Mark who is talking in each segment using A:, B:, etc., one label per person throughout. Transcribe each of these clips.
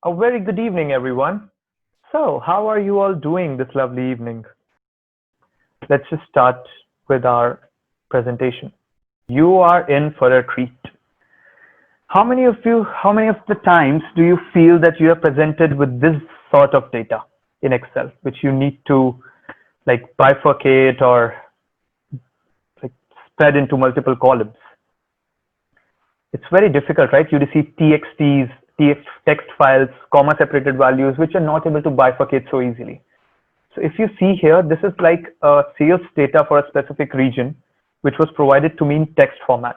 A: A very good evening, everyone. So, how are you all doing this lovely evening? Let's just start with our presentation. You are in for a treat. How many of the times do you feel that you are presented with this sort of data in Excel, which you need to like bifurcate or like spread into multiple columns? It's very difficult, right? You receive TXTs, text files, comma separated values, which are not able to bifurcate so easily. So if you see here, this is like a sales data for a specific region, which was provided to me in text format.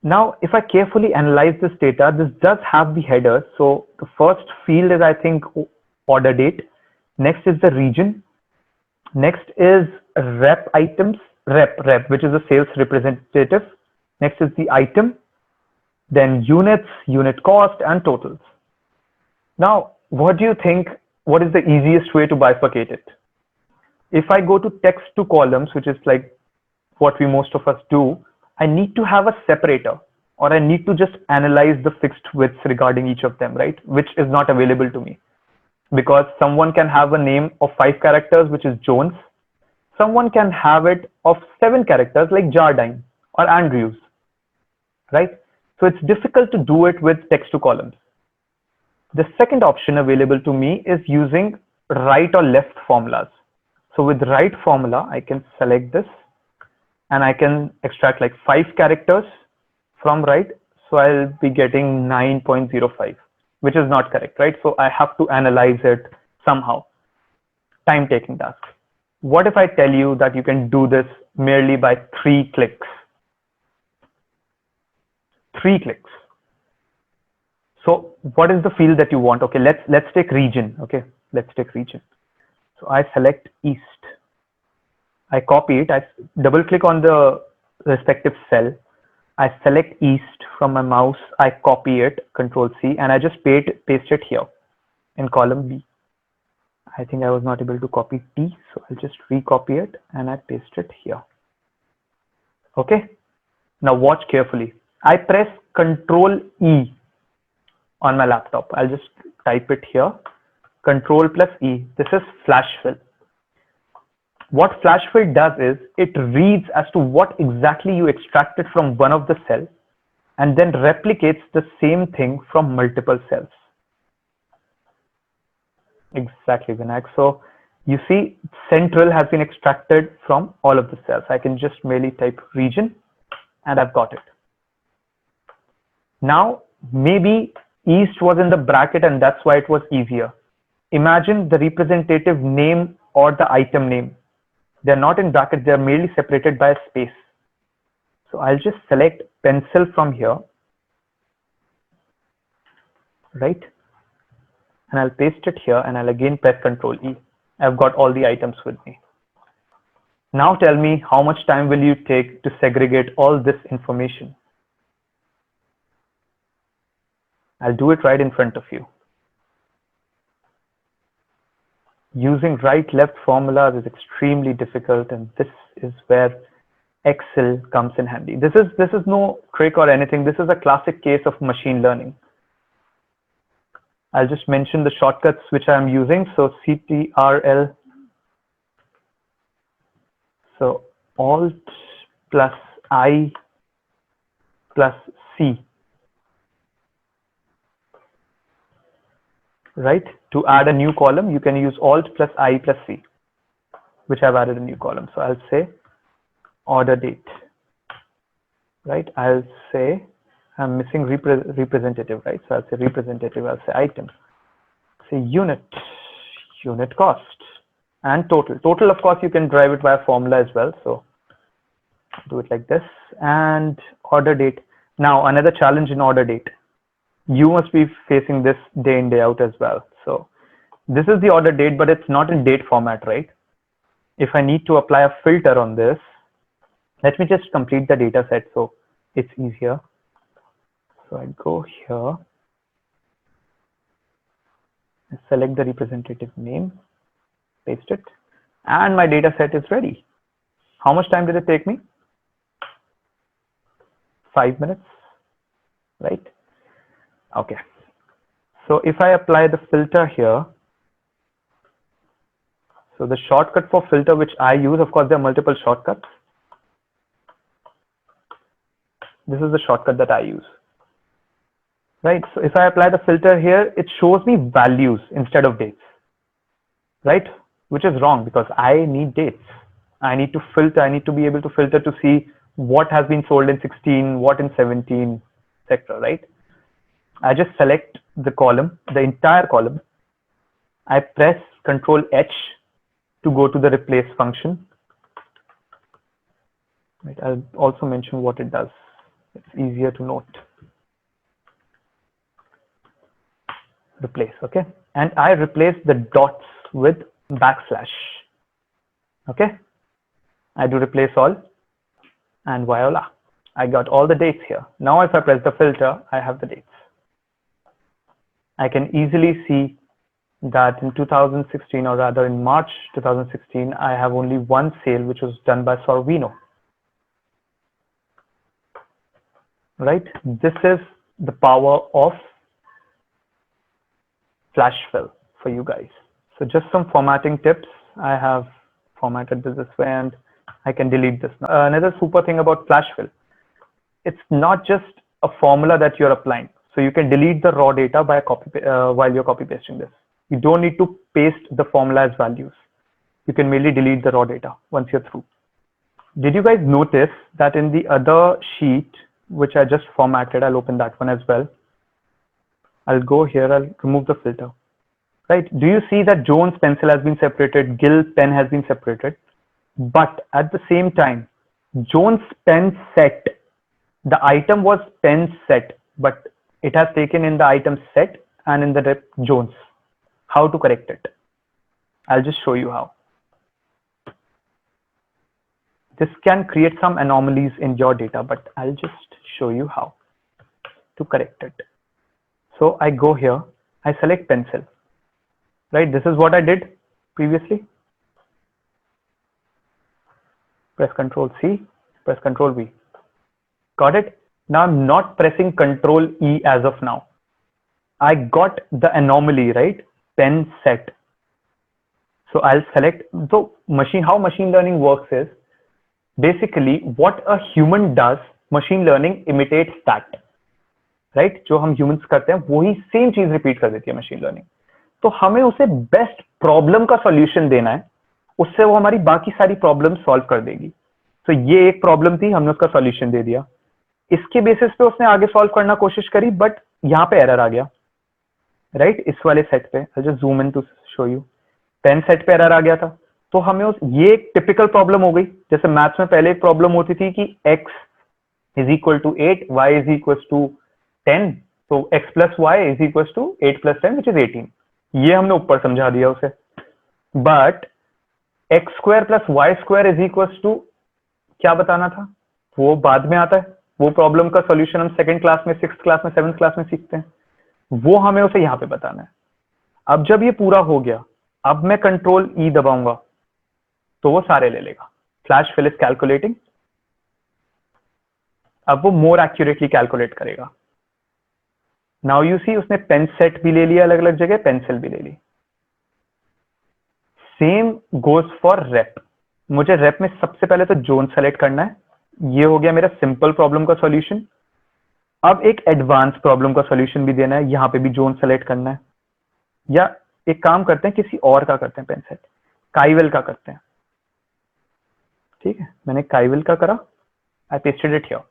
A: Now, if I carefully analyze this data, this does have the header. So the first field is, I think, order date. Next is the region. Next is rep items, rep, which is a sales representative. Next is the item, then units, unit cost, and totals. Now, what do you think? What is the easiest way to bifurcate it? If I go to text to columns, which is like what most of us do, I need to have a separator, or I need to just analyze the fixed widths regarding each of them, right? Which is not available to me because someone can have a name of 5 characters, which is Jones. Someone can have it of 7 characters like Jardine or Andrews, right? So it's difficult to do it with text to columns. The second option available to me is using right or left formulas. So with right formula, I can select this and I can extract like 5 characters from right. So I'll be getting 9.05, which is not correct, right? So I have to analyze it somehow. Time taking task. What if I tell you that you can do this merely by 3 clicks? 3 clicks. So what is the field that you want? Okay, let's take region. Okay, let's take region. So I select East. I copy it. I double click on the respective cell. I select East from my mouse. I copy it, Control C, and I just paste it here in column B. I think I was not able to copy T, so I'll just recopy it and I paste it here. Okay. Now watch carefully. I press Control E on my laptop. I'll just type it here. Control plus E. This is flash fill. What flash fill does is it reads as to what exactly you extracted from one of the cells and then replicates the same thing from multiple cells. Exactly, Vinayak. So you see central has been extracted from all of the cells. I can just merely type region and I've got it. Now, maybe East was in the bracket and that's why it was easier. Imagine the representative name or the item name. They're not in bracket, they're merely separated by a space. So I'll just select pencil from here, right? And I'll paste it here and I'll again press Control E. I've got all the items with me. Now tell me, how much time will you take to segregate all this information? I'll do it right in front of you. Using right-left formulas is extremely difficult, and this is where Excel comes in handy. This is no trick or anything. This is a classic case of machine learning. I'll just mention the shortcuts which I'm using. So CTRL, so Alt plus I plus C. Right? To add a new column, you can use Alt plus I plus C, which I've added a new column. So I'll say order date, right? I'll say I'm missing representative, right? So I'll say representative, I'll say item, say unit cost, and total. Total, of course, you can drive it by a formula as well. So do it like this, and order date. Now, another challenge in order date. You must be facing this day in, day out as well. So this is the order date, but it's not in date format, right? If I need to apply a filter on this, let me just complete the data set so it's easier. So I go here, I select the representative name, paste it, and my data set is ready. How much time did it take me? 5 minutes, right? Okay. So if I apply the filter here, so the shortcut for filter which I use, of course, there are multiple shortcuts. This is the shortcut that I use, right? So if I apply the filter here, it shows me values instead of dates, right? Which is wrong because I need dates. I need to filter. I need to be able to filter to see what has been sold in 16, what in 17, etc. Right? I just select the column, the entire column. I press Control H to go to the replace function. Right? I'll also mention what it does. It's easier to note. Replace, okay? And I replace the dots with backslash. Okay? I do replace all, and voila, I got all the dates here. Now if I press the filter, I have the dates. I can easily see that in 2016, or rather in March 2016, I have only one sale which was done by Sorvino. Right? This is the power of flash fill for you guys. So just some formatting tips. I have formatted this way and I can delete this. Another super thing about flash fill, it's not just a formula that you're applying. So you can delete the raw data by while you're copy pasting this. You don't need to paste the formula as values. You can merely delete the raw data once you're through. Did you guys notice that in the other sheet, which I just formatted, I'll open that one as well. I'll go here, I'll remove the filter. Right? Do you see that Jones pencil has been separated, Gill pen has been separated, but at the same time, Jones pen set, the item was pen set, but it has taken in the item set and in the rep Jones. How to correct it? I'll just show you how. This can create some anomalies in your data, but I'll just show you how to correct it. So I go here, I select pencil, right? This is what I did previously. Press Control C, press Control V. Got it? Now I'm not pressing Control E as of now. I got the anomaly, right? Pen set. So I'll select, so how machine learning works is, basically what a human does, machine learning imitates that. Right जो हम humans करते हैं वही same चीज repeat कर देती है machine learning. तो हमें उसे बेस्ट प्रॉब्लम का सॉल्यूशन देना है, उससे वो हमारी बाकी सारी प्रॉब्लम सॉल्व कर देगी. तो ये एक प्रॉब्लम थी, हमने उसका सॉल्यूशन दे दिया. इसके बेसिस पे उसने आगे सॉल्व करना कोशिश करी, बट यहाँ पे एरर आ गया. राइट इस वाले सेट पे I just zoom in to show you. Pen set पे एरर आ गया था. तो हमें ये एक टिपिकल प्रॉब्लम हो गई. जैसे मैथ्स में पहले एक प्रॉब्लम होती थी कि x is equal to 8, y is equal to 10, तो x plus y is equal to 8 plus 10 which is 18. ये हमने ऊपर समझा दिया उसे. But x square plus y square is equal to क्या बताना था, वो बाद में आता है. वो प्रॉब्लम का सॉल्यूशन हम सेकंड क्लास में, सिक्स्थ क्लास में, सेवंथ क्लास में सीखते हैं. वो हमें उसे यहाँ पे बताना है. अब जब ये पूरा हो गया, अब मैं कंट्रोल ई दबाऊंगा तो वो सारे ले लेगा. Flash fill is calculating. अब वो मोर एक्यूरेटली कैलकुलेट करेगा. नाउ यू सी उसने पेन सेट भी ले लिया अलग अलग जगह, पेंसिल भी ले ली. Same goes for rep. मुझे रेप में सबसे पहले तो जोन सेलेक्ट करना है. ये हो गया मेरा सिंपल प्रॉब्लम का सॉल्यूशन. अब एक एडवांस प्रॉब्लम का सॉल्यूशन भी देना है, यहां पे भी जोन सेलेक्ट करना है. या एक काम करते हैं, किसी और का करते हैं, पेन सेट काइवल का करते हैं. ठीक है, मैंने काइवल का करा. I pasted it here,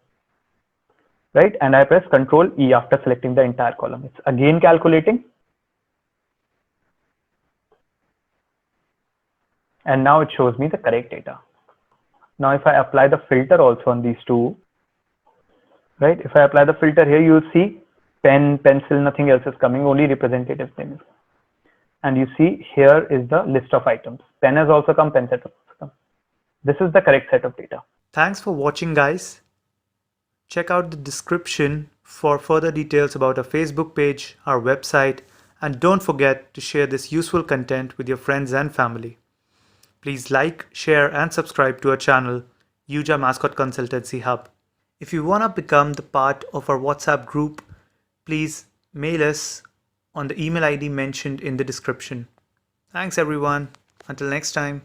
A: right, and I press Control E after selecting the entire column. It's again calculating, and now it shows me the correct data. Now if I apply the filter also on these two, right, if I apply the filter here, you'll see pen, pencil, nothing else is coming, only representative name. And you see here is the list of items. Pen has also come, pen set has also come. This is the correct set of data.
B: Thanks for watching, guys. Check out the description for further details about our Facebook page, our website, and don't forget to share this useful content with your friends and family. Please like, share, and subscribe to our channel, Yuja Mascot Consultancy Hub. If you want to become the part of our WhatsApp group, please mail us on the email ID mentioned in the description. Thanks everyone. Until next time.